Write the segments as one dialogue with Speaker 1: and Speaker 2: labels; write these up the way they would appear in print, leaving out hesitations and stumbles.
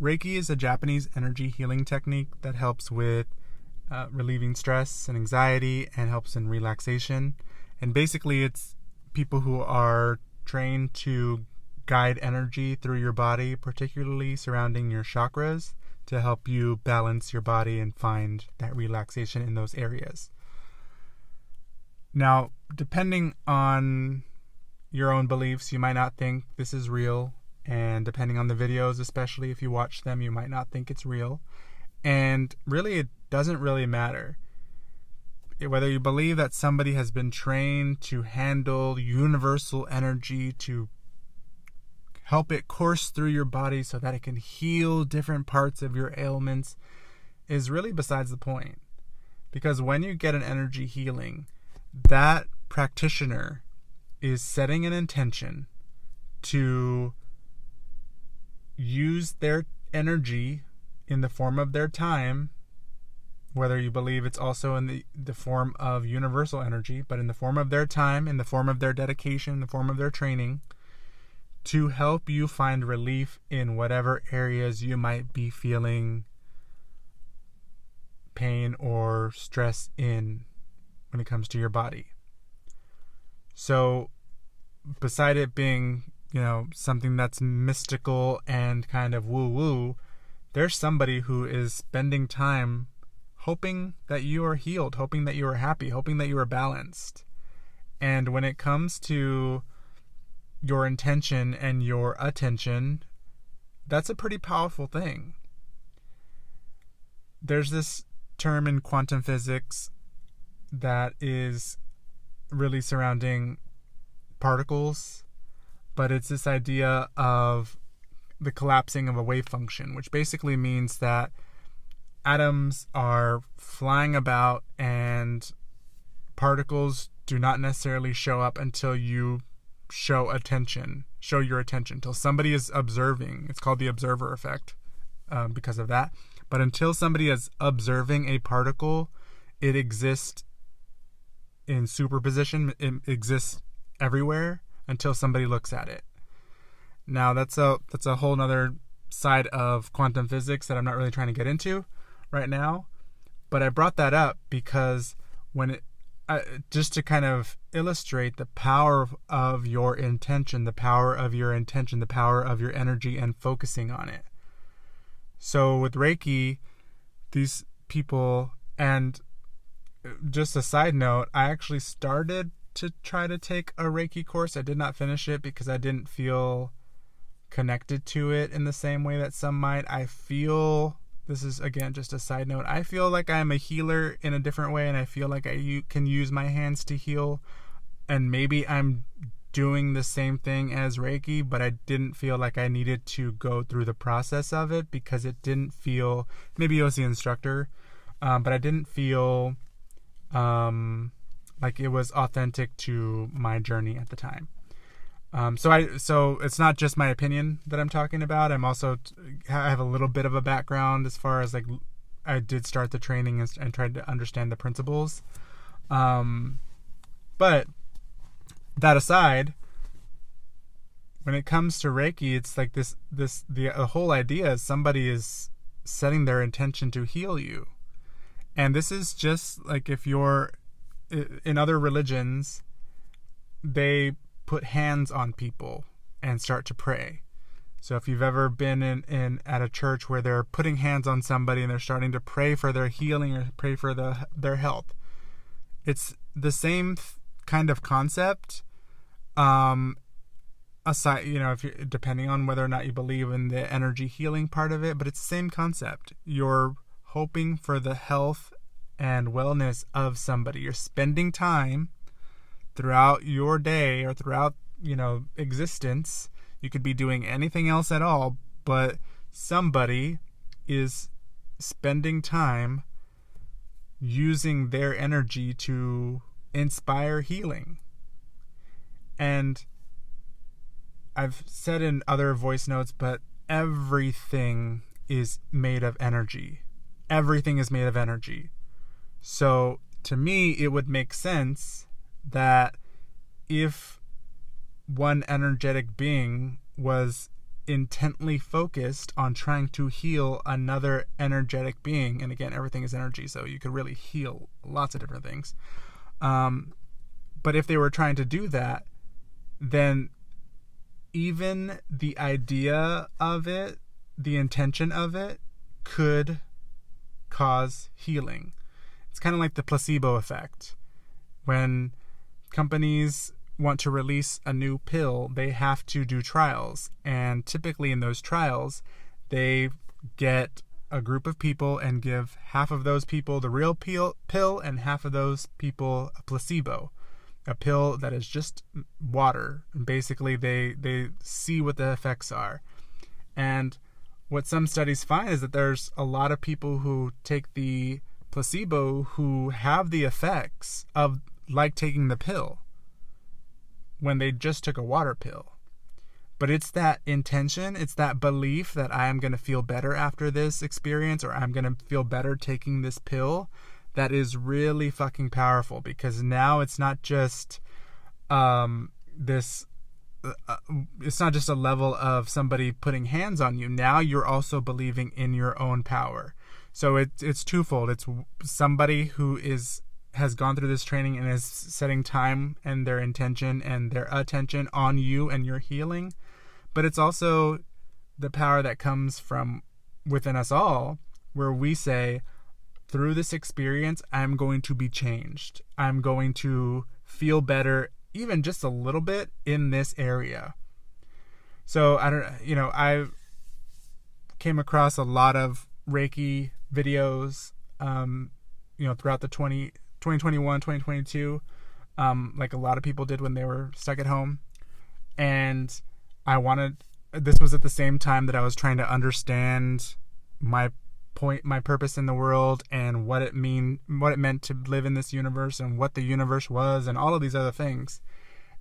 Speaker 1: Reiki is a Japanese energy healing technique that helps with relieving stress and anxiety and helps in relaxation. And basically it's people who are trained to guide energy through your body, particularly surrounding your chakras, to help you balance your body and find that relaxation in those areas. Now, depending on your own beliefs, you might not think this is real, and depending on the videos, especially if you watch them, you might not think it's real. And really, it doesn't really matter. Whether you believe that somebody has been trained to handle universal energy, to help it course through your body so that it can heal different parts of your ailments, is really besides the point. Because when you get an energy healing, that practitioner is setting an intention to use their energy in the form of their time, whether you believe it's also in the form of universal energy, but in the form of their time, in the form of their dedication, in the form of their training, to help you find relief in whatever areas you might be feeling pain or stress in when it comes to your body. So beside it being, something that's mystical and kind of woo-woo, there's somebody who is spending time hoping that you are healed, hoping that you are happy, hoping that you are balanced. And when it comes to your intention and your attention, that's a pretty powerful thing. There's this term in quantum physics that is really surrounding particles, but it's this idea of the collapsing of a wave function, which basically means that atoms are flying about and particles do not necessarily show up until you show your attention, till somebody is observing. It's called the observer effect because of that. But until somebody is observing a particle, it exists in superposition. It exists everywhere until somebody looks at it. Now that's a whole nother side of quantum physics that I'm not really trying to get into right now, but I brought that up because just to kind of illustrate the power of your intention, the power of your energy and focusing on it. So with Reiki, these people, and just a side note, I actually started to try to take a Reiki course. I did not finish it because I didn't feel connected to it in the same way that some might. This is, again, just a side note, I feel like I'm a healer in a different way, and I feel like I can use my hands to heal, and maybe I'm doing the same thing as Reiki, but I didn't feel like I needed to go through the process of it because it didn't feel, maybe it was the instructor, but I didn't feel like it was authentic to my journey at the time. So it's not just my opinion that I'm talking about. I have a little bit of a background as far as I did start the training and tried to understand the principles. But that aside, when it comes to Reiki, it's like the whole idea is somebody is setting their intention to heal you. And this is just like if you're in other religions, they put hands on people and start to pray. So if you've ever been in at a church where they're putting hands on somebody and they're starting to pray for their healing or pray for their health, it's the same kind of concept. Aside, if you, depending on whether or not you believe in the energy healing part of it, but it's the same concept. You're hoping for the health and wellness of somebody. You're spending time throughout your day or throughout, existence. You could be doing anything else at all, but somebody is spending time using their energy to inspire healing. And I've said in other voice notes, but everything is made of energy. Everything is made of energy. So to me, it would make sense that if one energetic being was intently focused on trying to heal another energetic being, and again, everything is energy, so you could really heal lots of different things. But if they were trying to do that, then even the idea of it, the intention of it, could cause healing. It's kind of like the placebo effect. When companies want to release a new pill, they have to do trials. And typically in those trials, they get a group of people and give half of those people the real pill and half of those people a placebo. A pill that is just water. And basically, they see what the effects are. And what some studies find is that there's a lot of people who take the placebo who have the effects of like taking the pill when they just took a water pill. But it's that intention, it's that belief that I am going to feel better after this experience, or I'm going to feel better taking this pill, that is really fucking powerful, because now it's not just it's not just a level of somebody putting hands on you. Now you're also believing in your own power. So it's twofold. It's somebody who has gone through this training and is setting time and their intention and their attention on you and your healing. But it's also the power that comes from within us all, where we say, through this experience, I'm going to be changed. I'm going to feel better, even just a little bit, in this area. So I came across a lot of Reiki videos, throughout the 2021, 2022, like a lot of people did when they were stuck at home. And this was at the same time that I was trying to understand my purpose in the world, and what it meant to live in this universe, and what the universe was, and all of these other things.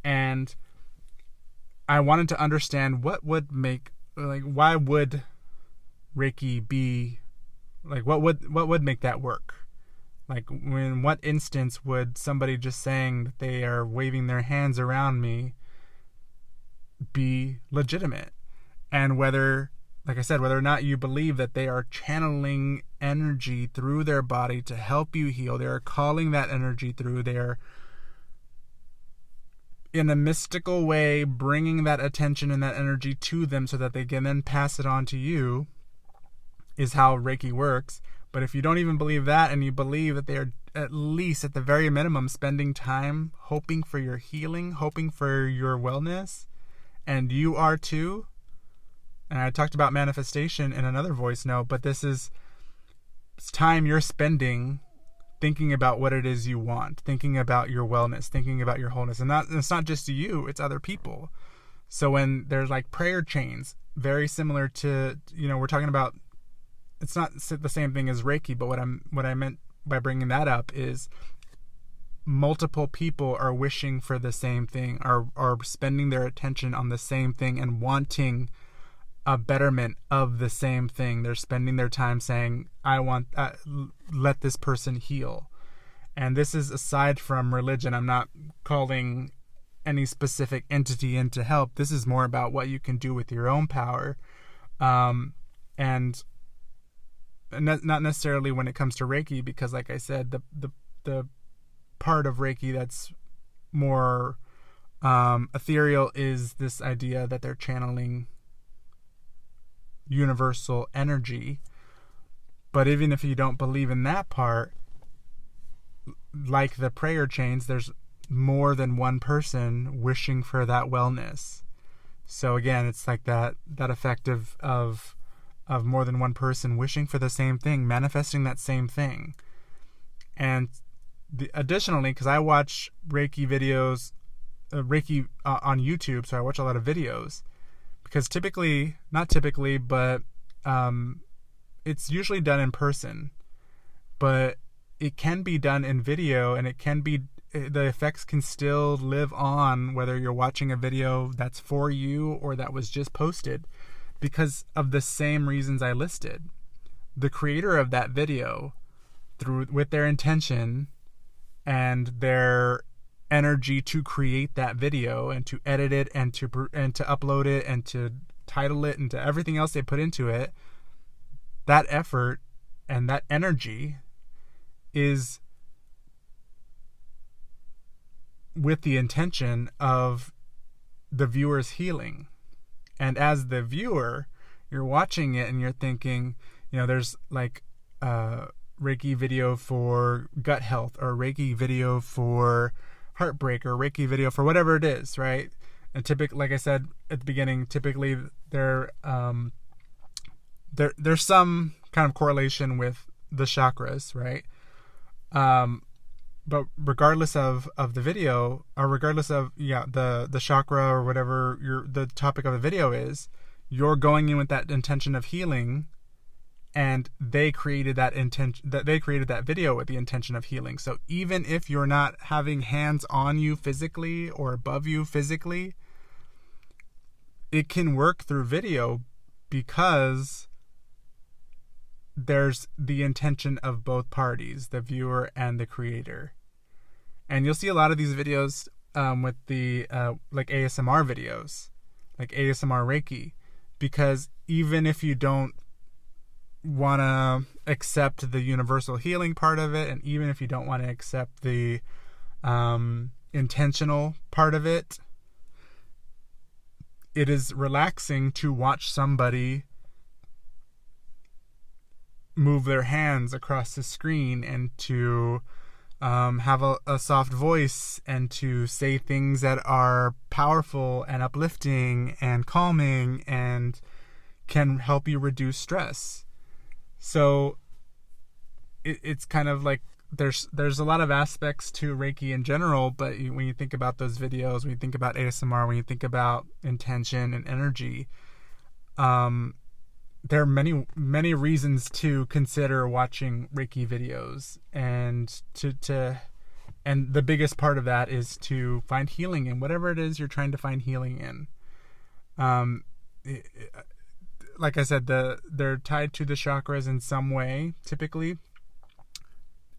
Speaker 1: And I wanted to understand why would Reiki be, what would make that work? In what instance would somebody just saying that they are waving their hands around me be legitimate? And whether, like I said, whether or not you believe that they are channeling energy through their body to help you heal, they are calling that energy through, they are in a mystical way bringing that attention and that energy to them so that they can then pass it on to you, is how Reiki works. But if you don't even believe that, and you believe that they are at least, at the very minimum, spending time hoping for your healing, hoping for your wellness, and you are too. And I talked about manifestation in another voice note, but it's time you're spending thinking about what it is you want, thinking about your wellness, thinking about your wholeness. And it's not just you, it's other people. So when there's like prayer chains, very similar to, we're talking about, it's not the same thing as Reiki, but what I meant by bringing that up is multiple people are wishing for the same thing, are spending their attention on the same thing and wanting a betterment of the same thing. They're spending their time saying, I want, let this person heal. And this is aside from religion. I'm not calling any specific entity in to help. This is more about what you can do with your own power. And not necessarily when it comes to Reiki, because like I said, the part of Reiki that's more ethereal is this idea that they're channeling universal energy. But even if you don't believe in that part, like the prayer chains, there's more than one person wishing for that wellness. So again, it's like that effect of more than one person wishing for the same thing, manifesting that same thing. And additionally, because I watch Reiki videos, on YouTube, so I watch a lot of videos, because not typically, but it's usually done in person, but it can be done in video, and the effects can still live on whether you're watching a video that's for you or that was just posted, because of the same reasons I listed. The creator of that video, with their intention and their energy to create that video and to edit it and to upload it and to title it and to everything else they put into it, that effort and that energy is with the intention of the viewer's healing. And as the viewer, you're watching it and you're thinking, there's like Reiki video for gut health, or Reiki video for heartbreak, or Reiki video for whatever it is, right? And typically, like I said at the beginning, typically there's some kind of correlation with the chakras, right? But regardless of the video, or regardless of the chakra or whatever the topic of the video is, you're going in with that intention of healing, and they created that video with the intention of healing. So even if you're not having hands on you physically or above you physically, it can work through video because there's the intention of both parties, the viewer and the creator. And you'll see a lot of these videos with the like ASMR videos, like ASMR Reiki, because even if you don't want to accept the universal healing part of it, and even if you don't want to accept the intentional part of it, it is relaxing to watch somebody move their hands across the screen, and to have a soft voice, and to say things that are powerful and uplifting and calming and can help you reduce stress. So it's kind of like there's a lot of aspects to Reiki in general, but when you think about those videos, when you think about ASMR, when you think about intention and energy, there are many reasons to consider watching Reiki videos, and and the biggest part of that is to find healing in whatever it is you're trying to find healing in. Like I said, they're tied to the chakras in some way, typically.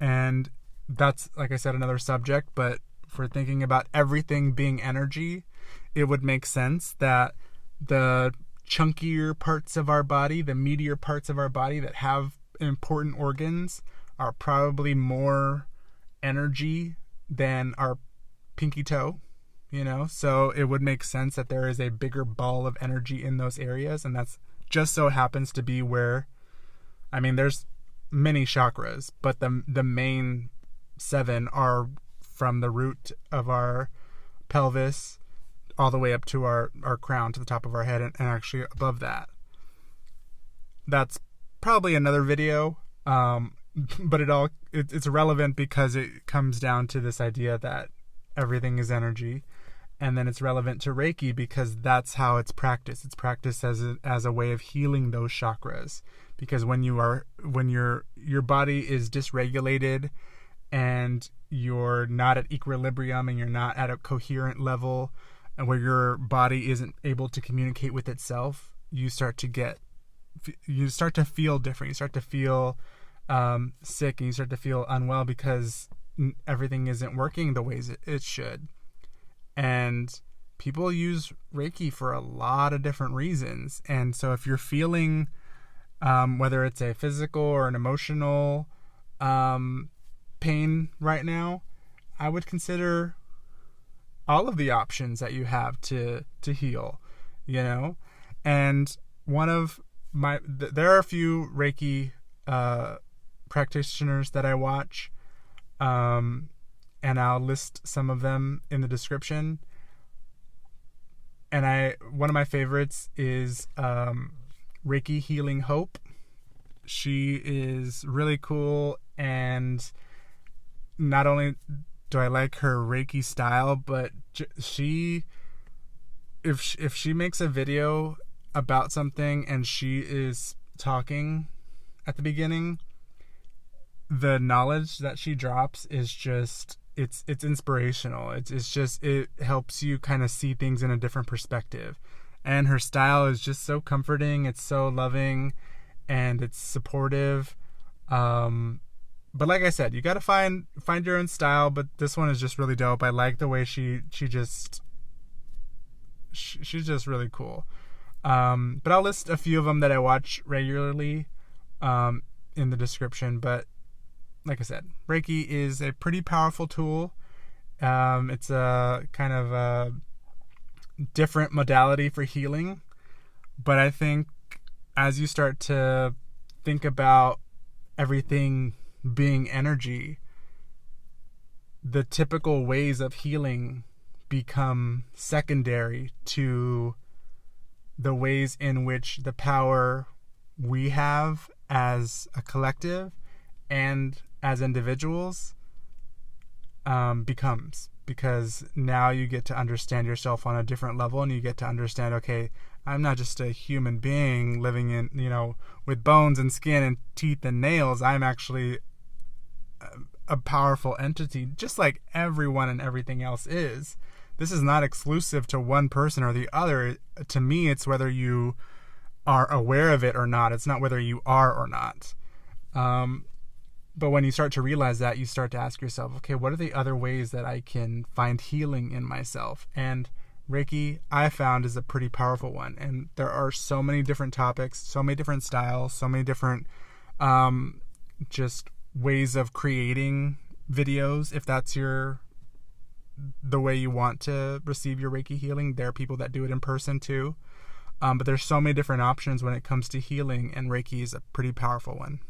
Speaker 1: And that's, like I said, another subject. But if we're thinking about everything being energy, it would make sense that the chunkier parts of our body, the meatier parts of our body that have important organs, are probably more energy than our pinky toe. So it would make sense that there is a bigger ball of energy in those areas, and that's just so happens to be where, there's many chakras, but the main 7 are from the root of our pelvis all the way up to our crown, to the top of our head, and actually above that. That's probably another video, but it's relevant because it comes down to this idea that everything is energy. And then it's relevant to Reiki because that's how it's practiced. It's practiced as a way of healing those chakras. Because when your body is dysregulated, and you're not at equilibrium, and you're not at a coherent level, and where your body isn't able to communicate with itself, you start to feel different. You start to feel sick, and you start to feel unwell because everything isn't working the ways it should. And people use Reiki for a lot of different reasons. And so if you're feeling, whether it's a physical or an emotional pain right now, I would consider all of the options that you have to heal, And one of there are a few Reiki practitioners that I watch, and I'll list some of them in the description. And one of my favorites is Reiki Healing Hope. She is really cool, and not only do I like her Reiki style, but if she makes a video about something and she is talking at the beginning, the knowledge that she drops is just, it's inspirational. It helps you kind of see things in a different perspective. And her style is just so comforting. It's so loving, and it's supportive. But like I said, you got to find your own style, but this one is just really dope. I like the way she's just really cool. But I'll list a few of them that I watch regularly in the description. But like I said, Reiki is a pretty powerful tool. It's a kind of a different modality for healing. But I think as you start to think about everything being energy, the typical ways of healing become secondary to the ways in which the power we have as a collective and as individuals becomes, because now you get to understand yourself on a different level, and you get to understand, okay, I'm not just a human being living in, with bones and skin and teeth and nails. I'm actually a powerful entity, just like everyone and everything else is. This is not exclusive to one person or the other. To me, it's whether you are aware of it or not. It's not whether you are or not. But when you start to realize that, you start to ask yourself, okay, what are the other ways that I can find healing in myself? And Reiki, I found, is a pretty powerful one. And there are so many different topics, so many different styles, so many different just ways of creating videos. If that's the way you want to receive your Reiki healing, there are people that do it in person too. But there's so many different options when it comes to healing, and Reiki is a pretty powerful one.